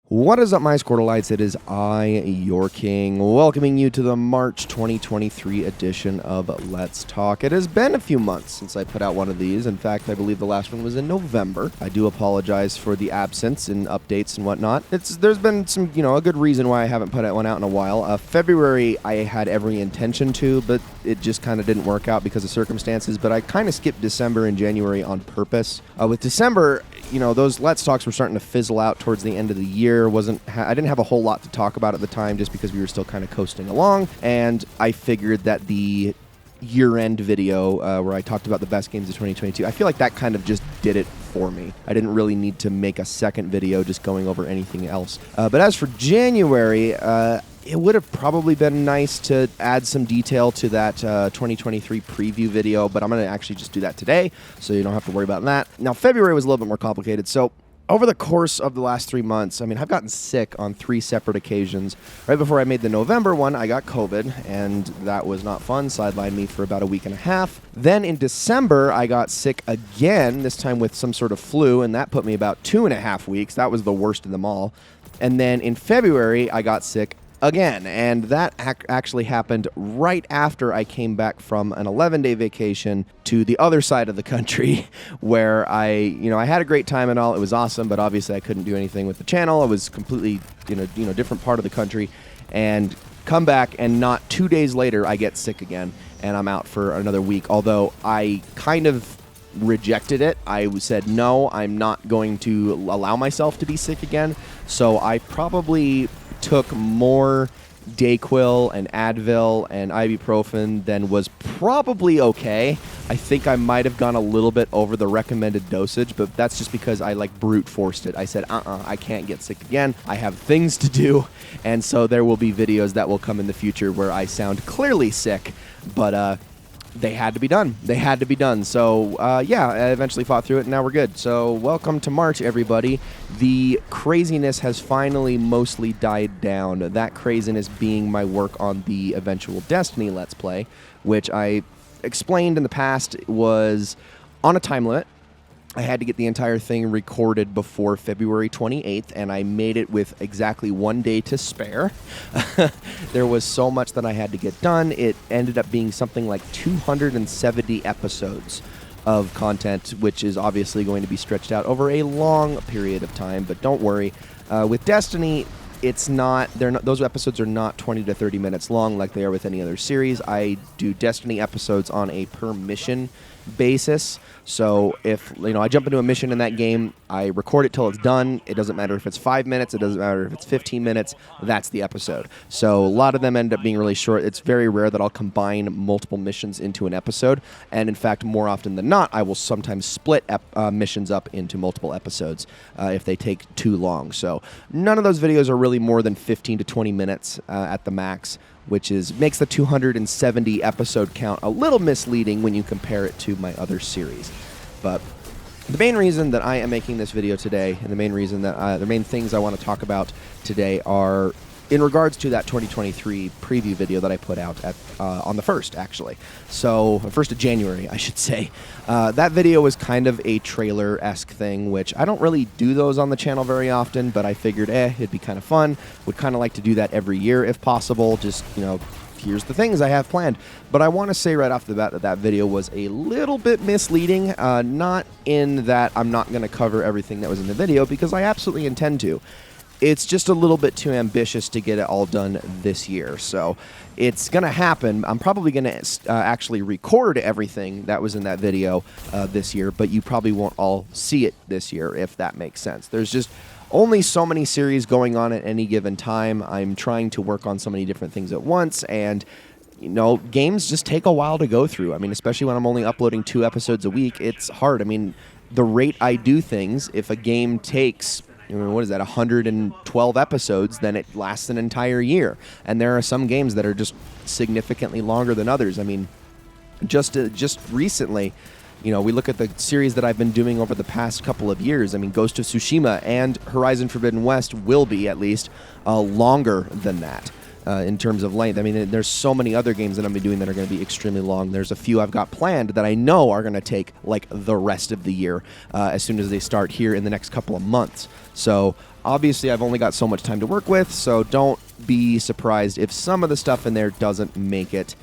What is up, my Squirtleites? It is I, your king, welcoming you to the March 2023 edition of Let's Talk. It has been a few months since I put out one of these. In fact, I believe the last one was in November. I do apologize for the absence in updates and whatnot. There's been some, a good reason why I haven't put out one out in a while. February, I had every intention to, but it just kind of didn't work out because of circumstances. But I kind of skipped December and January on purpose. With December, those Let's Talks were starting to fizzle out towards the end of the year. I didn't have a whole lot to talk about at the time just because we were still kind of coasting along, and I figured that the year-end video where I talked about the best games of 2022, I feel like that kind of just did it for me. I didn't really need to make a second video just going over anything else. But as for January, it would have probably been nice to add some detail to that 2023 preview video, but I'm going to actually just do that today, so you don't have to worry about that. Now, February was a little bit more complicated, so over the course of the last 3 months, I've gotten sick on 3 separate occasions. Right before I made the November one, I got COVID, and that was not fun. Sidelined me for about a week and a half. Then in December, I got sick again, this time with some sort of flu, and that put me about 2.5 weeks. That was the worst of them all. And then in February, I got sick again, and that actually happened right after I came back from an 11-day vacation to the other side of the country, where I had a great time and all. It was awesome, but obviously I couldn't do anything with the channel. I was completely different part of the country, and come back, and not 2 days later I get sick again, and I'm out for another week. Although I kind of rejected it. I said, no, I'm not going to allow myself to be sick again. So I probably took more Dayquil and Advil and ibuprofen than was probably okay. I think I might have gone a little bit over the recommended dosage, but that's just because I brute forced it. I said, I can't get sick again. I have things to do. And so there will be videos that will come in the future where I sound clearly sick, but they had to be done. They had to be done. So, I eventually fought through it, and now we're good. So, welcome to March, everybody. The craziness has finally mostly died down. That craziness being my work on the eventual Destiny Let's Play, which I explained in the past was on a time limit. I had to get the entire thing recorded before February 28th, and I made it with exactly 1 day to spare. There was so much that I had to get done. It ended up being something like 270 episodes of content, which is obviously going to be stretched out over a long period of time. But don't worry, with Destiny, those episodes are not 20 to 30 minutes long like they are with any other series. I do Destiny episodes on a per mission basis. So if I jump into a mission in that game, I record it till it's done. It doesn't matter if it's 5 minutes, it doesn't matter if it's 15 minutes, that's the episode. So a lot of them end up being really short. It's very rare that I'll combine multiple missions into an episode, and in fact, more often than not, I will sometimes split missions up into multiple episodes if they take too long. So none of those videos are really more than 15 to 20 minutes at the max, which makes the 270 episode count a little misleading when you compare it to my other series. But the main reason that I am making this video today, and the main things I want to talk about today are in regards to that 2023 preview video that I put out on the 1st, actually. So, 1st of January, I should say. That video was kind of a trailer-esque thing, which I don't really do those on the channel very often, but I figured, it'd be kind of fun. Would kind of like to do that every year if possible. Just, here's the things I have planned. But I want to say right off the bat that video was a little bit misleading, not in that I'm not going to cover everything that was in the video, because I absolutely intend to. It's just a little bit too ambitious to get it all done this year. So it's going to happen. I'm probably going to actually record everything that was in that video this year, but you probably won't all see it this year, if that makes sense. There's just only so many series going on at any given time. I'm trying to work on so many different things at once, and games just take a while to go through. Especially when I'm only uploading 2 episodes a week, it's hard. The rate I do things, if a game takes 112 episodes, then it lasts an entire year. And there are some games that are just significantly longer than others. Just recently, we look at the series that I've been doing over the past couple of years. Ghost of Tsushima and Horizon Forbidden West will be, at least, longer than that. in terms of length. I mean, there's so many other games that I'm going to be doing that are going to be extremely long. There's a few I've got planned that I know are going to take like the rest of the year as soon as they start here in the next couple of months. So obviously I've only got so much time to work with, so don't be surprised if some of the stuff in there doesn't make it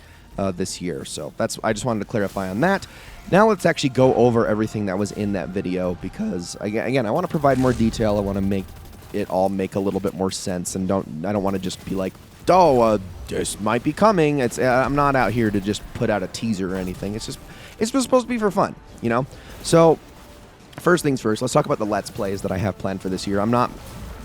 this year. So I just wanted to clarify on that. Now let's actually go over everything that was in that video, because again, I want to provide more detail. I want to make it all make a little bit more sense, and I don't want to just be like, oh, this might be coming. I'm not out here to just put out a teaser or anything. It's just supposed to be for fun, you know? So first things first, let's talk about the Let's Plays that I have planned for this year. I'm not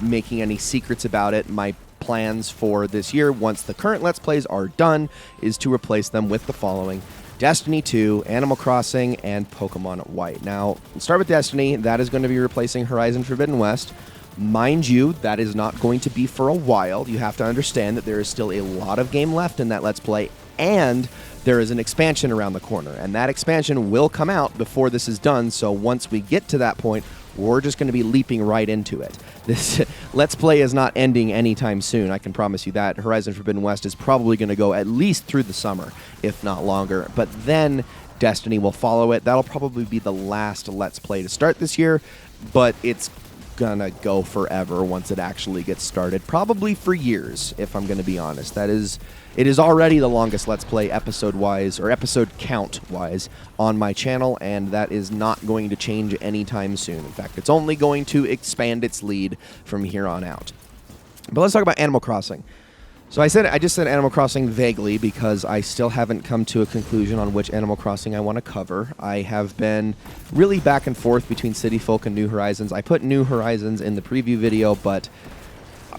making any secrets about it. My plans for this year, once the current Let's Plays are done, is to replace them with the following: Destiny 2, Animal Crossing, and Pokemon White. Now, let's start with Destiny. That is going to be replacing Horizon Forbidden West. Mind you, that is not going to be for a while. You have to understand that there is still a lot of game left in that Let's Play, and there is an expansion around the corner, and that expansion will come out before this is done. So once we get to that point, we're just going to be leaping right into it. This Let's Play is not ending anytime soon, I can promise you that. Horizon Forbidden West is probably going to go at least through the summer, if not longer. But then Destiny will follow it. That'll probably be the last Let's Play to start this year, but it's gonna go forever once it actually gets started. Probably for years, if I'm gonna be honest. It is already the longest Let's Play episode-wise, or episode count-wise, on my channel, and that is not going to change anytime soon. In fact, it's only going to expand its lead from here on out. But let's talk about Animal Crossing. So I just said Animal Crossing vaguely because I still haven't come to a conclusion on which Animal Crossing I want to cover. I have been really back and forth between City Folk and New Horizons. I put New Horizons in the preview video, but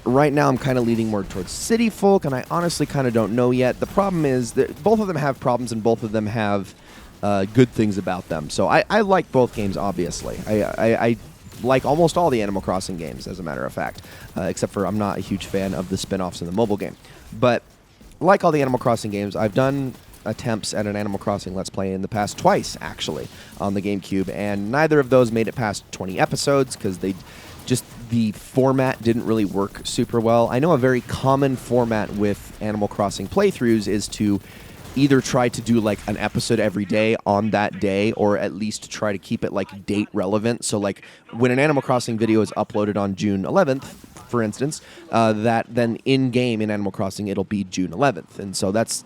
right now I'm kind of leaning more towards City Folk, and I honestly kind of don't know yet. The problem is that both of them have problems, and both of them have good things about them. So I like both games, obviously. I like almost all the Animal Crossing games, as a matter of fact, except for I'm not a huge fan of the spin-offs in the mobile game. But like all the Animal Crossing games, I've done attempts at an Animal Crossing Let's Play in the past twice, actually, on the GameCube, and neither of those made it past 20 episodes because the format didn't really work super well. I know a very common format with Animal Crossing playthroughs is to either try to do like an episode every day on that day, or at least try to keep it like date relevant. So like when an Animal Crossing video is uploaded on June 11th, for instance, that then in-game in Animal Crossing it'll be June 11th. And so that's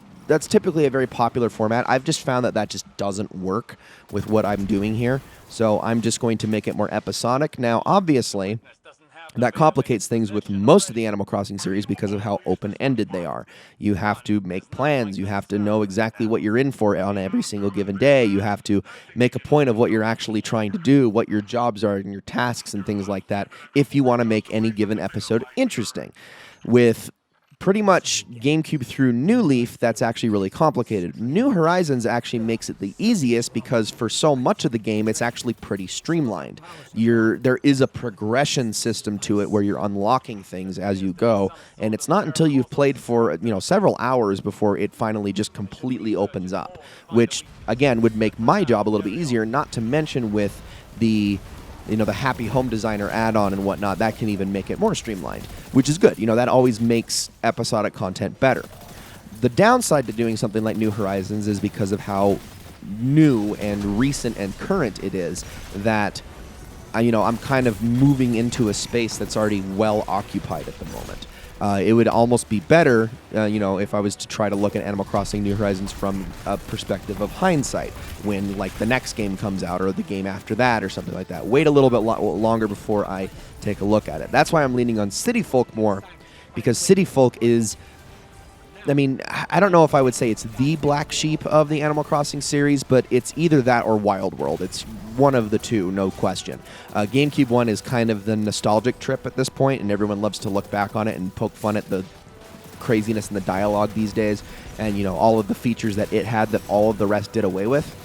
typically a very popular format. I've just found that just doesn't work with what I'm doing here. So I'm just going to make it more episodic. Now, obviously, that complicates things with most of the Animal Crossing series because of how open-ended they are. You have to make plans. You have to know exactly what you're in for on every single given day. You have to make a point of what you're actually trying to do, what your jobs are and your tasks and things like that, if you want to make any given episode interesting. With pretty much GameCube through New Leaf, that's actually really complicated. New Horizons actually makes it the easiest because for so much of the game, it's actually pretty streamlined. There is a progression system to it where you're unlocking things as you go, and it's not until you've played for several hours before it finally just completely opens up, which, again, would make my job a little bit easier, not to mention with the Happy Home Designer add-on and whatnot. That can even make it more streamlined, which is good. That always makes episodic content better. The downside to doing something like New Horizons is because of how new and recent and current it is that I'm kind of moving into a space that's already well occupied at the moment. It would almost be better, if I was to try to look at Animal Crossing New Horizons from a perspective of hindsight, when like the next game comes out or the game after that or something like that. Wait a little bit longer before I take a look at it. That's why I'm leaning on City Folk more, because City Folk is, I don't know if I would say it's the black sheep of the Animal Crossing series, but it's either that or Wild World. It's one of the two, no question. GameCube 1 is kind of the nostalgic trip at this point, and everyone loves to look back on it and poke fun at the craziness in the dialogue these days, and all of the features that it had that all of the rest did away with.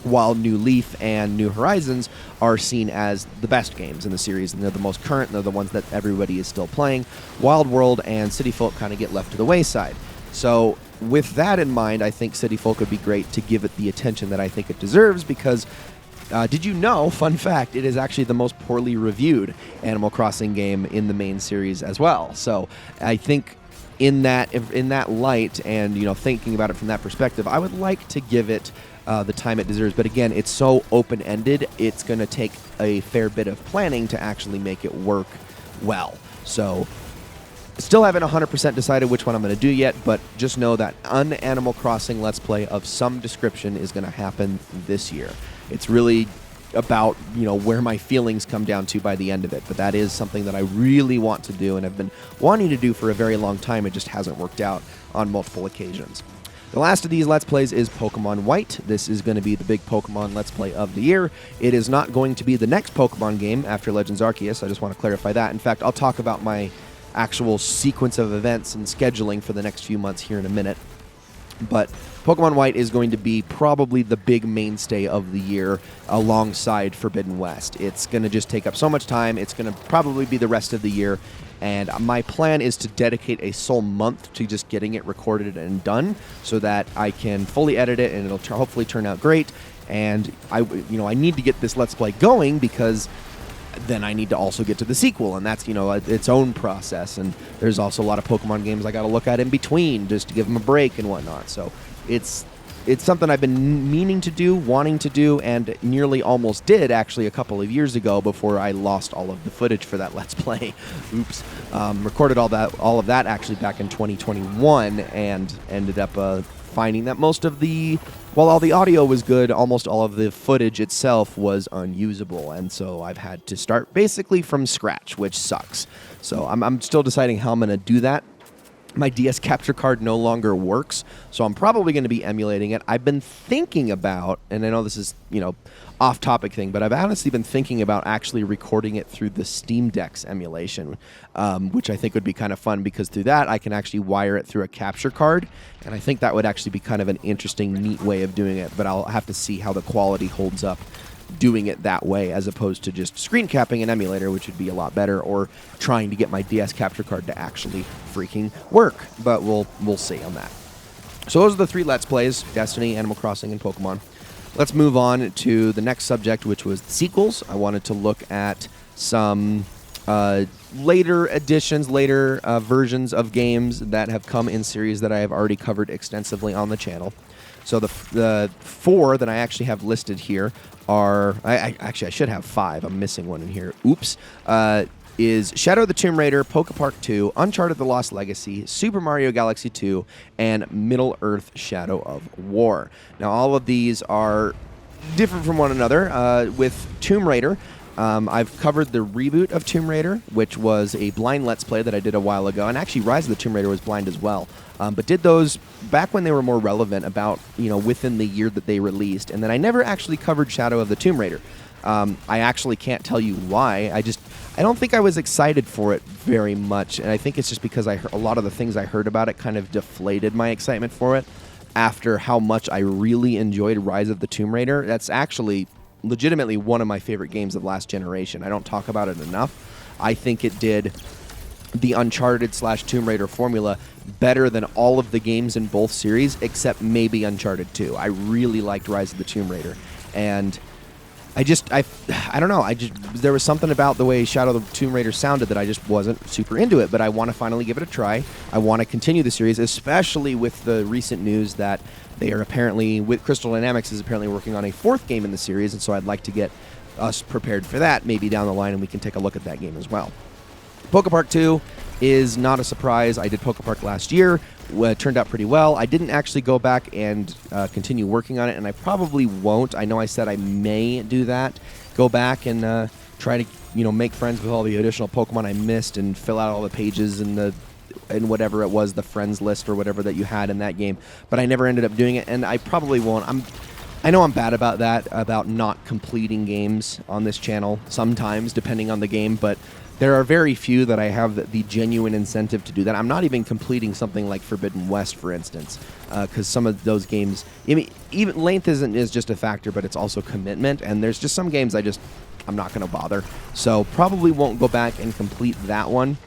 While New Leaf and New Horizons are seen as the best games in the series, and they're the most current, and they're the ones that everybody is still playing. Wild World and City Folk kind of get left to the wayside. So with that in mind, I think City Folk would be great to give it the attention that I think it deserves, because did you know, fun fact, it is actually the most poorly reviewed Animal Crossing game in the main series as well. So I think in that light, and thinking about it from that perspective, I would like to give it the time it deserves. But again, it's so open-ended, it's going to take a fair bit of planning to actually make it work well. So still haven't 100% decided which one I'm going to do yet, but just know that an Animal Crossing Let's Play of some description is going to happen this year. It's really about where my feelings come down to by the end of it, but that is something that I really want to do and have been wanting to do for a very long time. It just hasn't worked out on multiple occasions. The last of these Let's Plays is Pokemon White. This is going to be the big Pokemon Let's Play of the year. It is not going to be the next Pokemon game after Legends Arceus. I just want to clarify that. In fact, I'll talk about my actual sequence of events and scheduling for the next few months here in a minute. But Pokemon White is going to be probably the big mainstay of the year alongside Forbidden West. It's going to just take up so much time. It's going to probably be the rest of the year. And my plan is to dedicate a sole month to just getting it recorded and done so that I can fully edit it and it'll hopefully turn out great. And I need to get this Let's Play going because then I need to also get to the sequel, and that's its own process. And there's also a lot of Pokemon games I got to look at in between just to give them a break and whatnot. So it's something I've been meaning to do, wanting to do, and nearly almost did actually a couple of years ago before I lost all of the footage for that Let's Play. Oops. Recorded all of that actually back in 2021, and ended up finding that while all the audio was good, almost all of the footage itself was unusable, and so I've had to start basically from scratch, which sucks. So I'm still deciding how I'm going to do that. My DS capture card no longer works, so I'm probably going to be emulating it. I've been thinking about, and I know this is, off-topic thing, but I've honestly been thinking about actually recording it through the Steam Deck's emulation, which I think would be kind of fun because through that I can actually wire it through a capture card, and I think that would actually be kind of an interesting, neat way of doing it, but I'll have to see how the quality holds up doing it that way as opposed to just screen capping an emulator, which would be a lot better, or trying to get my DS capture card to actually freaking work. But we'll see on that. So those are the three Let's Plays: Destiny, Animal Crossing, and Pokemon. Let's move on to the next subject, which was the sequels. I wanted to look at some later editions, later versions of games that have come in series that I have already covered extensively on the channel. So the four that I actually have listed here are... I should have five. I'm missing one in here. Oops. Is Shadow of the Tomb Raider, Pokepark 2, Uncharted The Lost Legacy, Super Mario Galaxy 2, and Middle-earth Shadow of War. Now, all of these are different from one another. With Tomb Raider, I've covered the reboot of Tomb Raider, which was a blind Let's Play that I did a while ago, and actually Rise of the Tomb Raider was blind as well. But did those back when they were more relevant, about within the year that they released, and then I never actually covered Shadow of the Tomb Raider. I actually can't tell you why. I don't think I was excited for it very much, and I think it's just because a lot of the things I heard about it kind of deflated my excitement for it after how much I really enjoyed Rise of the Tomb Raider. That's actually legitimately one of my favorite games of last generation. I don't talk about it enough. I think it did the Uncharted/Tomb Raider formula better than all of the games in both series, except maybe Uncharted 2. I really liked Rise of the Tomb Raider, and I don't know. There was something about the way Shadow of the Tomb Raider sounded that I just wasn't super into it, but I want to finally give it a try. I want to continue the series, especially with the recent news that they are apparently, with Crystal Dynamics is apparently working on a fourth game in the series, and so I'd like to get us prepared for that maybe down the line, and we can take a look at that game as well. Pokepark 2 is not a surprise. I did Pokepark last year. It turned out pretty well. I didn't actually go back and continue working on it, and I probably won't. I know I said I may do that. Go back and try to make friends with all the additional Pokemon I missed and fill out all the pages and whatever it was, the friends list or whatever that you had in that game. But I never ended up doing it, and I probably won't. I know I'm bad about that, about not completing games on this channel sometimes, depending on the game, but there are very few that I have the genuine incentive to do that. I'm not even completing something like Forbidden West, for instance, because some of those games, even length is just a factor, but it's also commitment, and there's just some games I'm not going to bother. So probably won't go back and complete that one.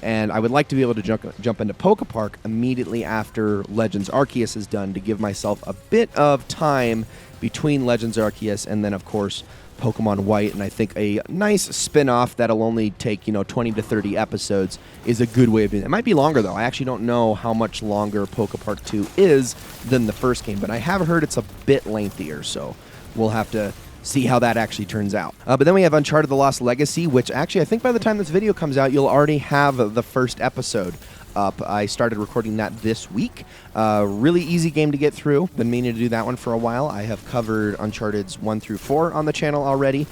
And I would like to be able to jump into Pokepark immediately after Legends Arceus is done to give myself a bit of time between Legends Arceus and then, of course, Pokemon White, and I think a nice spin-off that'll only take 20 to 30 episodes is a good way of doing it. It might be longer though. I actually don't know how much longer Poke Park 2 is than the first game, but I have heard it's a bit lengthier, so we'll have to see how that actually turns out. But then we have Uncharted: The Lost Legacy, which actually I think by the time this video comes out, you'll already have the first episode up. I started recording that this week. Really easy game to get through. Been meaning to do that one for a while. I have covered Uncharted's 1 through 4 on the channel already.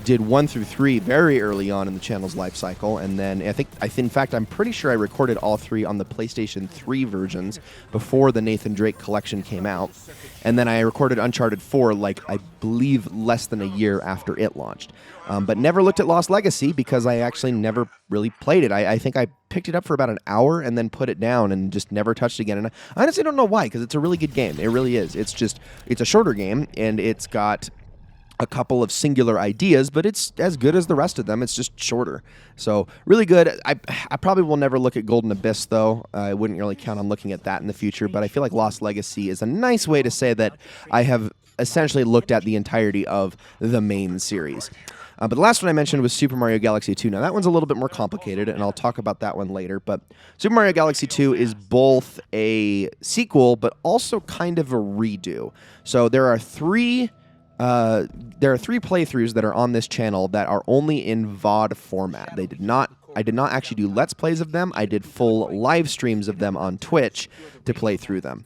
Did 1 through 3 very early on in the channel's life cycle, and then in fact, I'm pretty sure I recorded all 3 on the PlayStation 3 versions before the Nathan Drake collection came out. And then I recorded Uncharted 4, I believe, less than a year after it launched. But never looked at Lost Legacy because I actually never really played it. I think I picked it up for about an hour and then put it down and just never touched it again. And I honestly don't know why, because it's a really good game. It really is. It's a shorter game, and it's got a couple of singular ideas, but it's as good as the rest of them. It's just shorter. So really good. I probably will never look at Golden Abyss, though. I wouldn't really count on looking at that in the future, but I feel like Lost Legacy is a nice way to say that I have essentially looked at the entirety of the main series. But the last one I mentioned was Super Mario Galaxy 2. Now, that one's a little bit more complicated, and I'll talk about that one later. But Super Mario Galaxy 2 is both a sequel, but also kind of a redo. So there are three playthroughs that are on this channel that are only in VOD format. I did not actually do Let's Plays of them. I did full live streams of them on Twitch to play through them.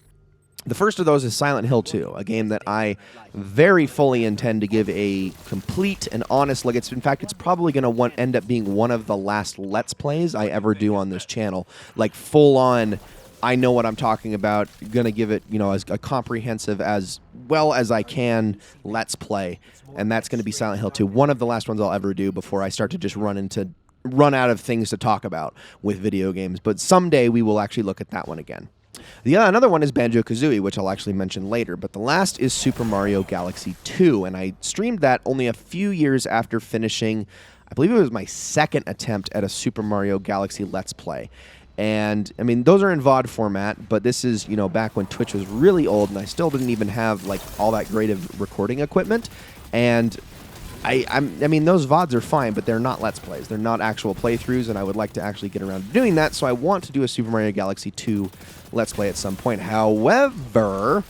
The first of those is Silent Hill 2, a game that I very fully intend to give a complete and honest look. In fact, it's probably going to end up being one of the last Let's Plays I ever do on this channel. Like, full on, I know what I'm talking about, going to give it, as a comprehensive, as well as I can, Let's Play. And that's going to be Silent Hill 2, one of the last ones I'll ever do before I start to just run out of things to talk about with video games. But someday we will actually look at that one again. Another one is Banjo-Kazooie, which I'll actually mention later, but the last is Super Mario Galaxy 2, and I streamed that only a few years after finishing, I believe it was my second attempt at a Super Mario Galaxy Let's Play. And, I mean, those are in VOD format, but this is, back when Twitch was really old, and I still didn't even have, all that great of recording equipment, and I mean, those VODs are fine, but they're not Let's Plays. They're not actual playthroughs, and I would like to actually get around to doing that, so I want to do a Super Mario Galaxy 2 Let's Play at some point. However,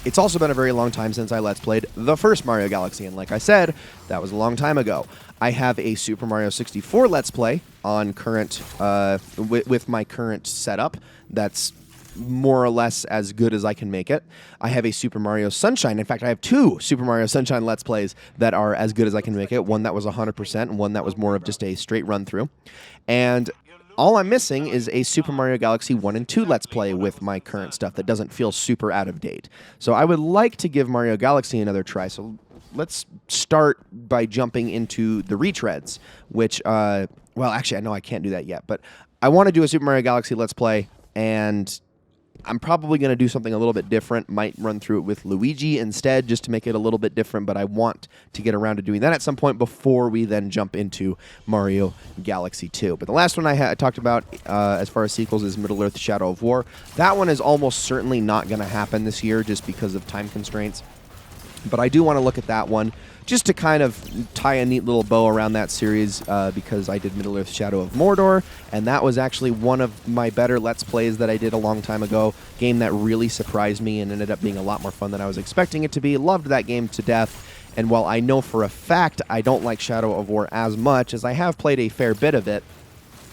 it's also been a very long time since I Let's Played the first Mario Galaxy, and like I said, that was a long time ago. I have a Super Mario 64 Let's Play on current, with my current setup that's more or less as good as I can make it. I have a Super Mario Sunshine. In fact, I have 2 Super Mario Sunshine Let's Plays that are as good as I can make it. One that was 100% and one that was more of just a straight run through. And all I'm missing is a Super Mario Galaxy 1 and 2 Let's Play with my current stuff that doesn't feel super out of date. So I would like to give Mario Galaxy another try. So let's start by jumping into the retreads, which, well, actually, I know I can't do that yet, but I want to do a Super Mario Galaxy Let's Play, and I'm probably going to do something a little bit different. Might run through it with Luigi instead, just to make it a little bit different, but I want to get around to doing that at some point before we then jump into Mario Galaxy 2. But the last one I talked about as far as sequels is Middle-earth: Shadow of War. That one is almost certainly not going to happen this year just because of time constraints. But I do want to look at that one just to kind of tie a neat little bow around that series because I did Middle-earth: Shadow of Mordor, and that was actually one of my better Let's Plays that I did a long time ago. Game that really surprised me and ended up being a lot more fun than I was expecting it to be. Loved that game to death, and while I know for a fact I don't like Shadow of War as much, as I have played a fair bit of it,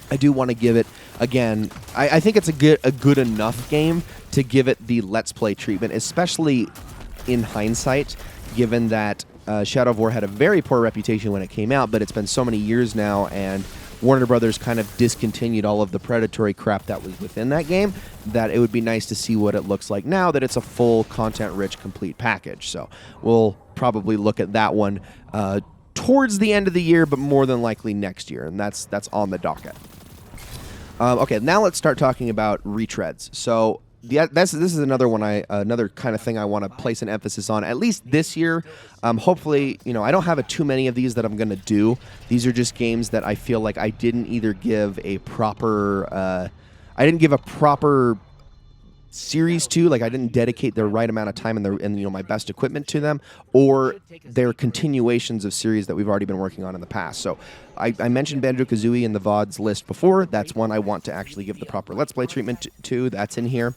I do want to give it, again, I think it's a good enough game to give it the Let's Play treatment, especially in hindsight, given that Shadow of War had a very poor reputation when it came out, but it's been so many years now, and Warner Brothers kind of discontinued all of the predatory crap that was within that game, that it would be nice to see what it looks like now that it's a full, content-rich, complete package. So we'll probably look at that one towards the end of the year, but more than likely next year, and that's on the docket. Okay, now let's start talking about retreads. So this is another one another kind of thing I want to place an emphasis on, at least this year. Hopefully, I don't have too many of these that I'm going to do. These are just games that I feel like I didn't either give a proper series to, like I didn't dedicate the right amount of time and you know, my best equipment to them, or they're continuations of series that we've already been working on in the past. So I mentioned Banjo-Kazooie in the VODs list before. That's one I want to actually give the proper Let's Play treatment to. That's in here.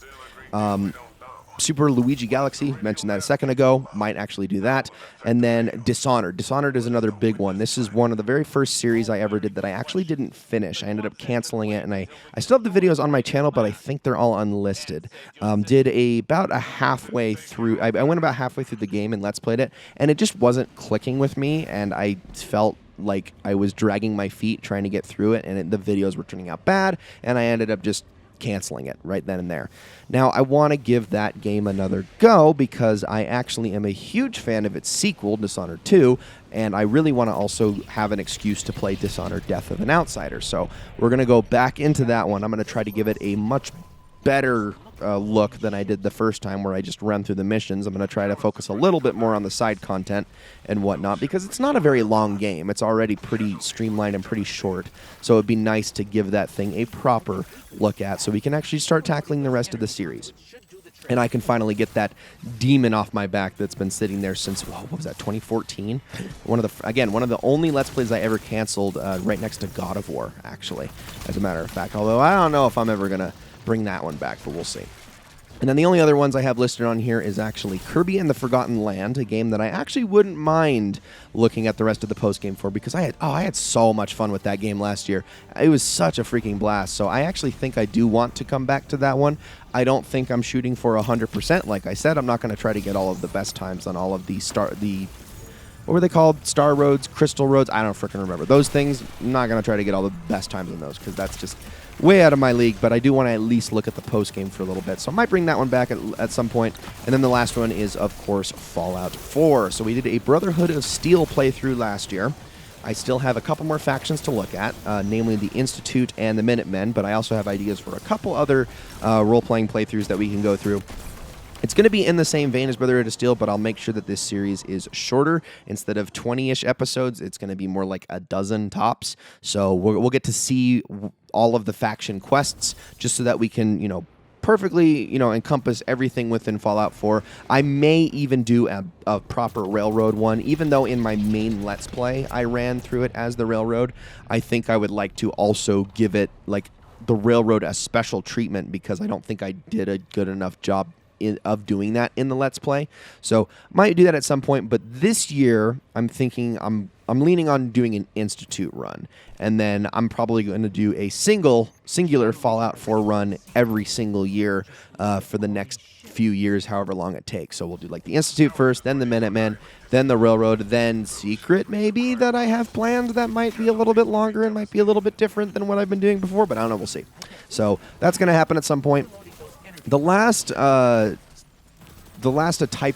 Super Luigi Galaxy, mentioned that a second ago, might actually do that. And then Dishonored. Dishonored is another big one. This is one of the very first series I ever did that I actually didn't finish. I ended up canceling it, and I still have the videos on my channel, but I think they're all unlisted. Did about a halfway through, I went about halfway through the game and Let's Played it, and it just wasn't clicking with me, and I felt like I was dragging my feet trying to get through it, and the videos were turning out bad, and I ended up just canceling it right then and there. Now, I want to give that game another go because I actually am a huge fan of its sequel, Dishonored 2, and I really want to also have an excuse to play Dishonored Death of an Outsider. So we're going to go back into that one. I'm going to try to give it a much better look than I did the first time, where I just run through the missions. I'm going to try to focus a little bit more on the side content and whatnot, because it's not a very long game. It's already pretty streamlined and pretty short, so it'd be nice to give that thing a proper look at so we can actually start tackling the rest of the series. And I can finally get that demon off my back that's been sitting there since, what was that, 2014? One of the only Let's Plays I ever canceled, right next to God of War, actually, as a matter of fact. Although I don't know if I'm ever going to bring that one back, but we'll see. And then the only other ones I have listed on here is actually Kirby and the Forgotten Land, a game that I actually wouldn't mind looking at the rest of the post-game for, because I had so much fun with that game last year. It was such a freaking blast, so I actually think I do want to come back to that one. I don't think I'm shooting for 100%. Like I said, I'm not going to try to get all of the best times on all of what were they called? Star Roads, Crystal Roads? I don't freaking remember. Those things, I'm not going to try to get all the best times on those, because that's just way out of my league, but I do want to at least look at the post-game for a little bit. So I might bring that one back at some point. And then the last one is, of course, Fallout 4. So we did a Brotherhood of Steel playthrough last year. I still have a couple more factions to look at, namely the Institute and the Minutemen, but I also have ideas for a couple other role-playing playthroughs that we can go through. It's going to be in the same vein as Brotherhood of Steel, but I'll make sure that this series is shorter. Instead of 20-ish episodes, it's going to be more like a dozen tops. So we'll get to see all of the faction quests, just so that we can, you know, perfectly, you know, encompass everything within Fallout 4. I may even do a proper Railroad one, even though in my main Let's Play I ran through it as the Railroad. I think I would like to also give it, like, the Railroad a special treatment, because I don't think I did a good enough job of doing that in the Let's Play. So might do that at some point, but this year I'm thinking I'm leaning on doing an Institute run, and then I'm probably going to do a singular Fallout 4 run every single year for the next few years, however long it takes. So we'll do like the Institute first, then the Minutemen, then the Railroad, then Secret maybe that I have planned that might be a little bit longer and might be a little bit different than what I've been doing before, but I don't know, we'll see. So that's going to happen at some point. The last type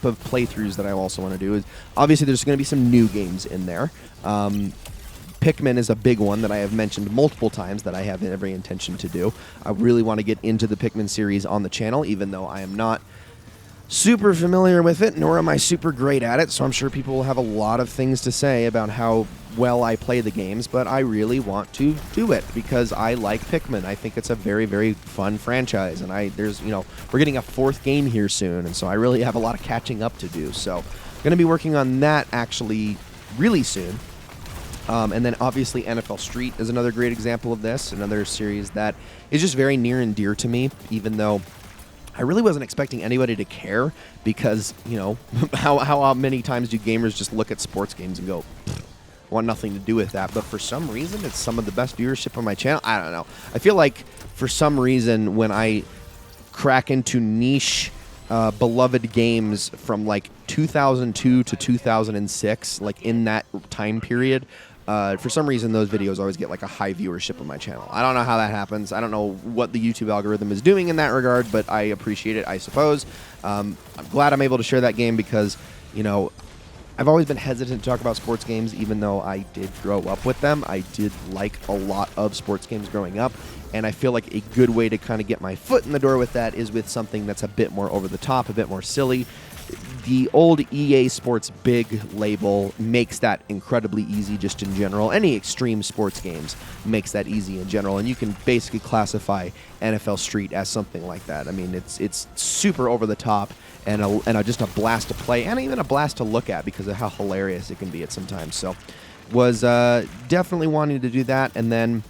of playthroughs that I also want to do is, obviously there's going to be some new games in there. Pikmin is a big one that I have mentioned multiple times that I have every intention to do. I really want to get into the Pikmin series on the channel, even though I am not super familiar with it, nor am I super great at it, so I'm sure people will have a lot of things to say about how well I play the games, but I really want to do it because I like Pikmin. I think it's a very, very fun franchise, and we're getting a 4th game here soon, and so I really have a lot of catching up to do. So I'm going to be working on that actually really soon. And then obviously NFL Street is another great example of this, another series that is just very near and dear to me, even though I really wasn't expecting anybody to care, because, you know, how many times do gamers just look at sports games and go, want nothing to do with that? But for some reason, it's some of the best viewership on my channel. I don't know. I feel like for some reason, when I crack into niche beloved games from like 2002 to 2006, like in that time period, for some reason, those videos always get like a high viewership on my channel. I don't know how that happens. I don't know what the YouTube algorithm is doing in that regard, but I appreciate it, I suppose. I'm glad I'm able to share that game because, you know, I've always been hesitant to talk about sports games, even though I did grow up with them. I did like a lot of sports games growing up, and I feel like a good way to kind of get my foot in the door with that is with something that's a bit more over the top, a bit more silly. the old EA Sports big label makes that incredibly easy just in general. Any extreme sports games makes that easy in general, and you can basically classify NFL Street as something like that. I mean, it's super over the top and just a blast to play, and even a blast to look at because of how hilarious it can be at sometimes. So was definitely wanting to do that. And then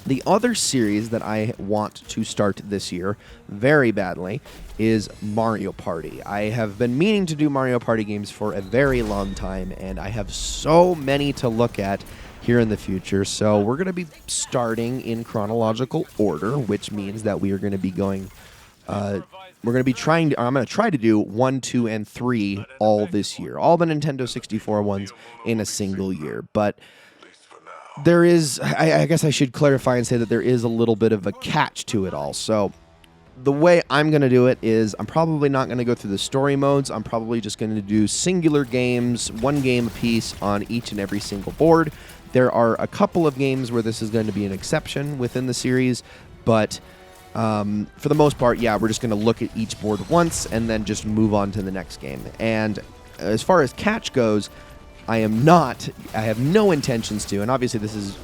the other series that I want to start this year very badly is Mario Party. I have been meaning to do Mario Party games for a very long time, and I have so many to look at here in the future. So we're going to be starting in chronological order, which means that we are going to be going... I'm going to try to do 1, 2, and 3 all this year. All the Nintendo 64 ones in a single year. But there is, I guess I should clarify and say that there is a little bit of a catch to it all. So the way I'm going to do it is I'm probably not going to go through the story modes. I'm probably just going to do singular games, one game apiece on each and every single board. There are a couple of games where this is going to be an exception within the series, but for the most part, yeah, we're just going to look at each board once and then just move on to the next game. And as far as catch goes, I have no intentions to, and obviously this is,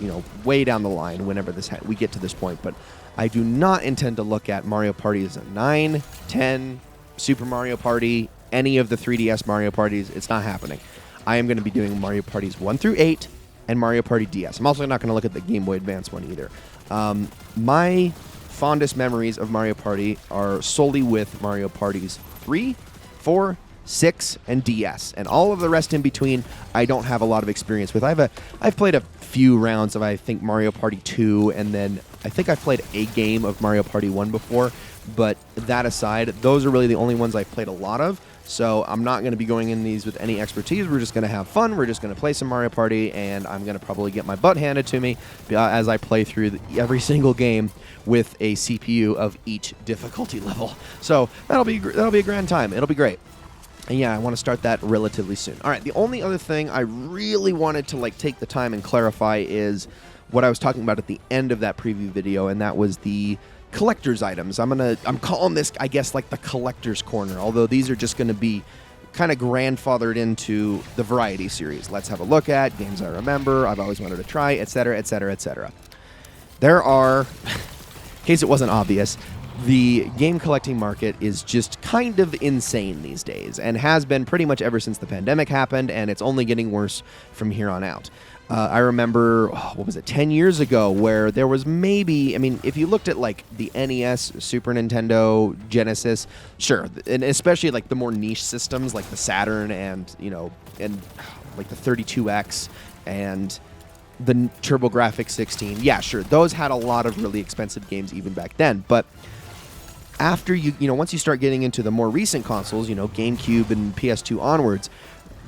way down the line whenever we get to this point, but I do not intend to look at Mario Party as a 9, 10, Super Mario Party, any of the 3DS Mario Parties. It's not happening. I am going to be doing Mario Parties 1 through 8 and Mario Party DS. I'm also not going to look at the Game Boy Advance one either. My fondest memories of Mario Party are solely with Mario Parties 3, 4, 6, and DS, and all of the rest in between I don't have a lot of experience with. I've played a few rounds of, I think, Mario Party 2, and then I think I've played a game of Mario Party 1 before, but that aside, those are really the only ones I've played a lot of, so I'm not going to be going in these with any expertise. We're just going to have fun. We're just going to play some Mario Party, and I'm going to probably get my butt handed to me as I play through every single game with a CPU of each difficulty level. So that'll be a grand time. It'll be great. And yeah, I want to start that relatively soon. All right, the only other thing I really wanted to take the time and clarify is what I was talking about at the end of that preview video, and that was the collector's items. I'm calling this, I guess, like the collector's corner, although these are just going to be kind of grandfathered into the variety series. Let's have a look at games I remember, I've always wanted to try, etc., etc., etc. There are, in case it wasn't obvious, the game collecting market is just kind of insane these days and has been pretty much ever since the pandemic happened, and it's only getting worse from here on out. I remember, 10 years ago, where there was maybe, if you looked at the NES, Super Nintendo, Genesis, sure, and especially the more niche systems like the Saturn and the 32X and the TurboGrafx 16, yeah, sure, those had a lot of really expensive games even back then, but after once you start getting into the more recent consoles, GameCube and PS2 onwards,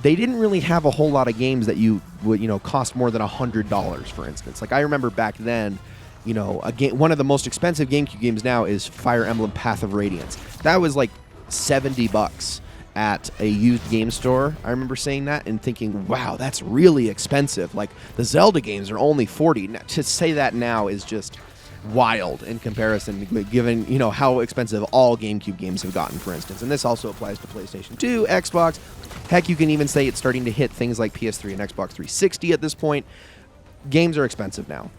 they didn't really have a whole lot of games that you would, cost more than $100, for instance. I remember back then, one of the most expensive GameCube games now is Fire Emblem Path of Radiance. That was $70 at a used game store. I remember saying that and thinking, wow, that's really expensive. The Zelda games are only $40. Now, to say that now is just wild in comparison, given how expensive all GameCube games have gotten, for instance. And this also applies to PlayStation 2, Xbox. Heck, you can even say it's starting to hit things like PS3 and Xbox 360 at this point. Games are expensive now.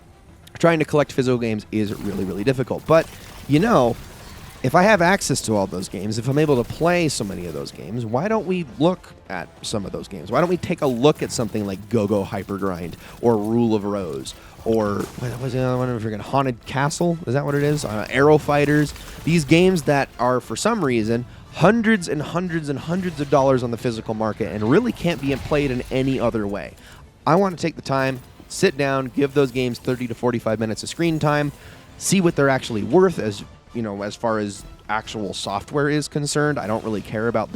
Trying to collect physical games is really, really difficult. But, if I have access to all those games, if I'm able to play so many of those games, why don't we look at some of those games? Why don't we take a look at something like Go-Go Hyper Grind or Rule of Rose or what was the other one? I forget. Haunted Castle? Is that what it is? Arrow Fighters. These games that are, for some reason, hundreds and hundreds and hundreds of dollars on the physical market and really can't be played in any other way. I want to take the time, sit down, give those games 30 to 45 minutes of screen time, see what they're actually worth as far as actual software is concerned. I don't really care about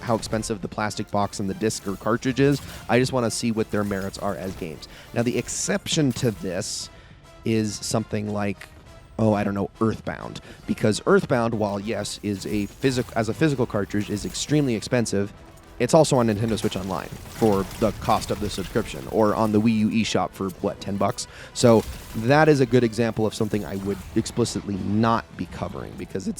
how expensive the plastic box and the disc or cartridge is. I just want to see what their merits are as games. Now, the exception to this is something like, Earthbound. Because Earthbound, while yes, is a physical cartridge, is extremely expensive. it's also on Nintendo Switch Online for the cost of the subscription, or on the Wii U eShop for, what, $10? So that is a good example of something I would explicitly not be covering, because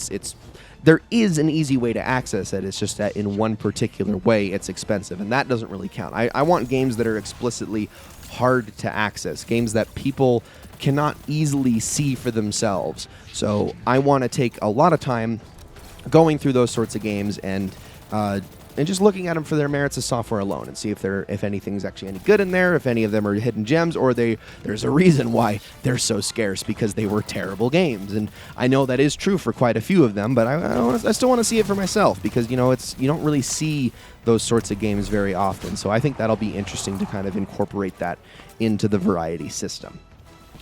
there is an easy way to access it. It's just that in one particular way, it's expensive, and that doesn't really count. I want games that are explicitly hard to access, games that people cannot easily see for themselves. So I want to take a lot of time going through those sorts of games and just looking at them for their merits of software alone, and see if anything's actually any good in there, if any of them are hidden gems, or there's a reason why they're so scarce, because they were terrible games. And I know that is true for quite a few of them, but I still want to see it for myself, because you don't really see those sorts of games very often. So I think that'll be interesting to kind of incorporate that into the variety system.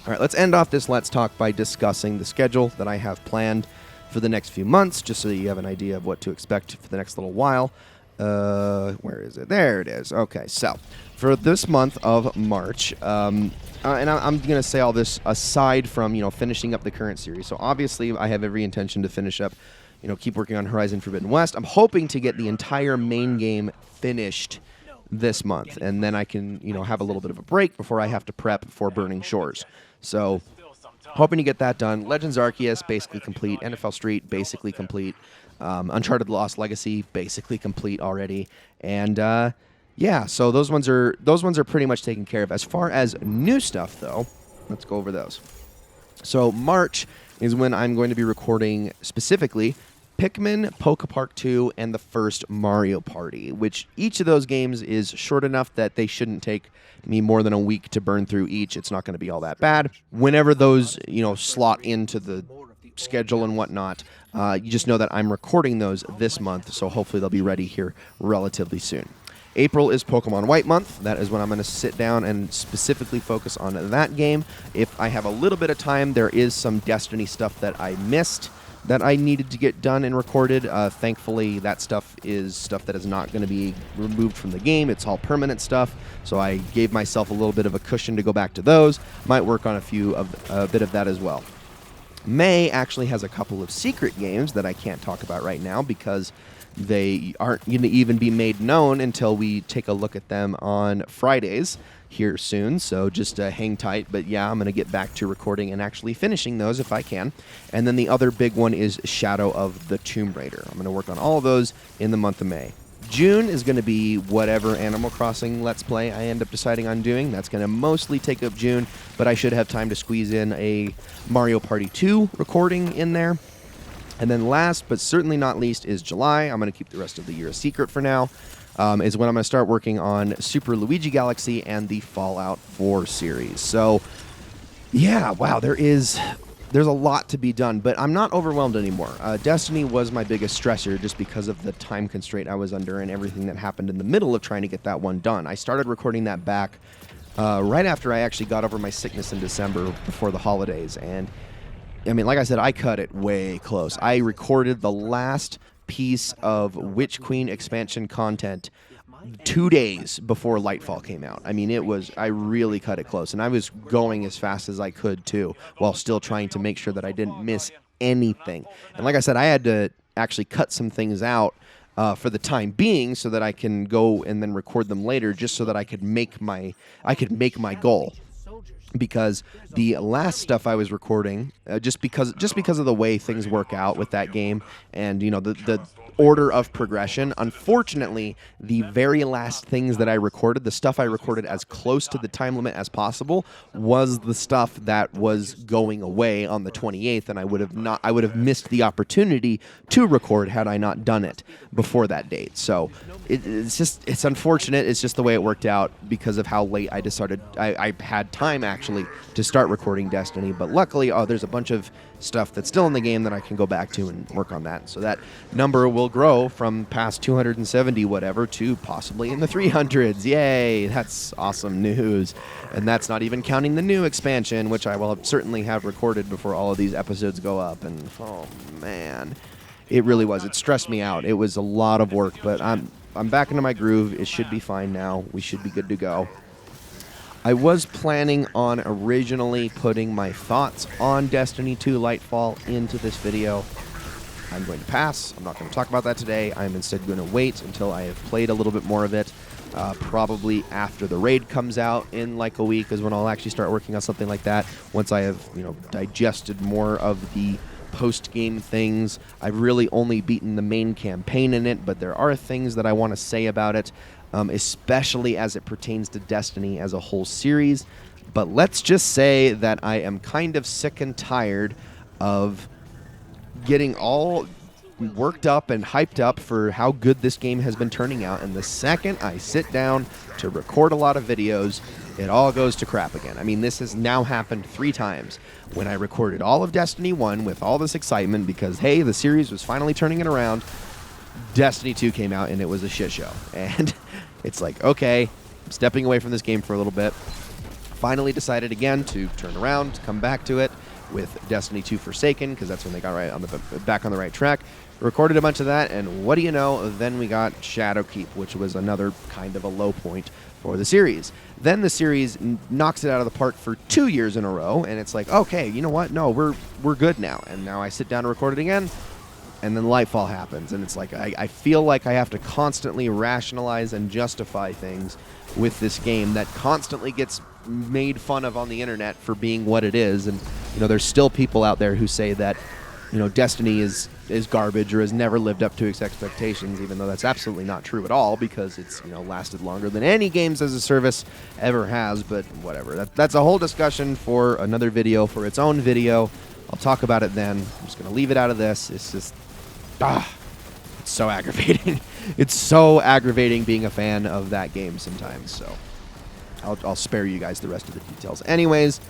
All right, let's end off this Let's Talk by discussing the schedule that I have planned for the next few months, just so you have an idea of what to expect for the next little while. Where is it? There it is. Okay, so for this month of March, and I'm going to say all this aside from, finishing up the current series. So obviously I have every intention to finish up, keep working on Horizon Forbidden West. I'm hoping to get the entire main game finished this month, and then I can, have a little bit of a break before I have to prep for Burning Shores. So hoping to get that done. Legends Arceus, basically complete. NFL Street, basically complete. Uncharted Lost Legacy, basically complete already. And yeah, so those ones are pretty much taken care of. As far as new stuff, though, let's go over those. So March is when I'm going to be recording specifically Pikmin, Pokepark 2, and the first Mario Party, which each of those games is short enough that they shouldn't take me more than a week to burn through each. It's not going to be all that bad. Whenever those, slot into the schedule and whatnot, you just know that I'm recording those this month, so hopefully they'll be ready here relatively soon. April is Pokemon White month. That is when I'm going to sit down and specifically focus on that game. If I have a little bit of time, there is some Destiny stuff that I missed that I needed to get done and recorded. Thankfully, that stuff is stuff that is not going to be removed from the game. It's all permanent stuff, so I gave myself a little bit of a cushion to go back to those. Might work on a bit of that as well. May actually has a couple of secret games that I can't talk about right now because they aren't going to even be made known until we take a look at them on Fridays here soon. So just hang tight. But yeah, I'm going to get back to recording and actually finishing those if I can. And then the other big one is Shadow of the Tomb Raider. I'm going to work on all of those in the month of May. June is going to be whatever Animal Crossing Let's Play I end up deciding on doing. That's going to mostly take up June, but I should have time to squeeze in a Mario Party 2 recording in there. And then last, but certainly not least, is July. I'm going to keep the rest of the year a secret for now, is when I'm going to start working on Super Luigi Galaxy and the Fallout 4 series. So, yeah, wow, there's a lot to be done, but I'm not overwhelmed anymore. Destiny was my biggest stressor just because of the time constraint I was under and everything that happened in the middle of trying to get that one done. I started recording that back right after I actually got over my sickness in December before the holidays, and I mean, like I said, I cut it way close. I recorded the last piece of Witch Queen expansion content 2 days before Lightfall came out. I mean, I really cut it close, and I was going as fast as I could too, while still trying to make sure that I didn't miss anything. And like I said, I had to actually cut some things out for the time being so that I can go and then record them later, just so that I could make my goal. Because the last stuff I was recording, just because of the way things work out with that game, and the order of progression, unfortunately, the very last things that I recorded, the stuff I recorded as close to the time limit as possible, was the stuff that was going away on the 28th, and I would have missed the opportunity to record had I not done it before that date. So it's unfortunate. It's just the way it worked out because of how late I decided I had time actually to start recording Destiny. But luckily, there's a bunch of stuff that's still in the game that I can go back to and work on that. So that number will grow from past 270 whatever to possibly in the 300s. Yay! That's awesome news. And that's not even counting the new expansion, which I will certainly have recorded before all of these episodes go up. And oh man, it really was. It stressed me out. It was a lot of work, but I'm back into my groove. It should be fine now. We should be good to go. I was planning on originally putting my thoughts on Destiny 2 Lightfall into this video, I'm going to pass. I'm not going to talk about that today. I'm instead going to wait until I have played a little bit more of it. Probably after the raid comes out in like a week is when I'll actually start working on something like that. Once I have, digested more of the post-game things. I've really only beaten the main campaign in it, but there are things that I want to say about it, especially as it pertains to Destiny as a whole series. But let's just say that I am kind of sick and tired of getting all worked up and hyped up for how good this game has been turning out, and the second I sit down to record a lot of videos, it all goes to crap again. I mean, this has now happened 3 times. When I recorded all of Destiny 1 with all this excitement because, hey, the series was finally turning it around, Destiny 2 came out and it was a shit show. And it's like, okay, I'm stepping away from this game for a little bit. Finally decided again to turn around, come back to it with Destiny 2 Forsaken, because that's when they got back on the right track. Recorded a bunch of that, and what do you know? Then we got Shadowkeep, which was another kind of a low point for the series. Then the series knocks it out of the park for 2 years in a row, and it's like, okay, you know what? No, we're good now. And now I sit down to record it again, and then Lightfall happens, and it's like I feel like I have to constantly rationalize and justify things with this game that constantly gets made fun of on the internet for being what it is. And there's still people out there who say that Destiny is garbage or has never lived up to its expectations, even though that's absolutely not true at all, because it's lasted longer than any games as a service ever has. But whatever, that's a whole discussion for another video, for its own video. I'll talk about it then. I'm just gonna leave it out of this. It's just it's so aggravating. It's so aggravating being a fan of that game sometimes. So I'll spare you guys the rest of the details. Anyways,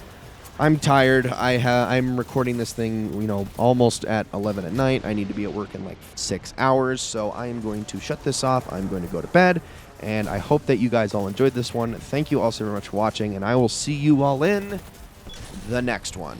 I'm tired. I'm recording this thing, almost at 11 at night. I need to be at work in like 6 hours, so I am going to shut this off. I'm going to go to bed, and I hope that you guys all enjoyed this one. Thank you all so very much for watching, and I will see you all in the next one.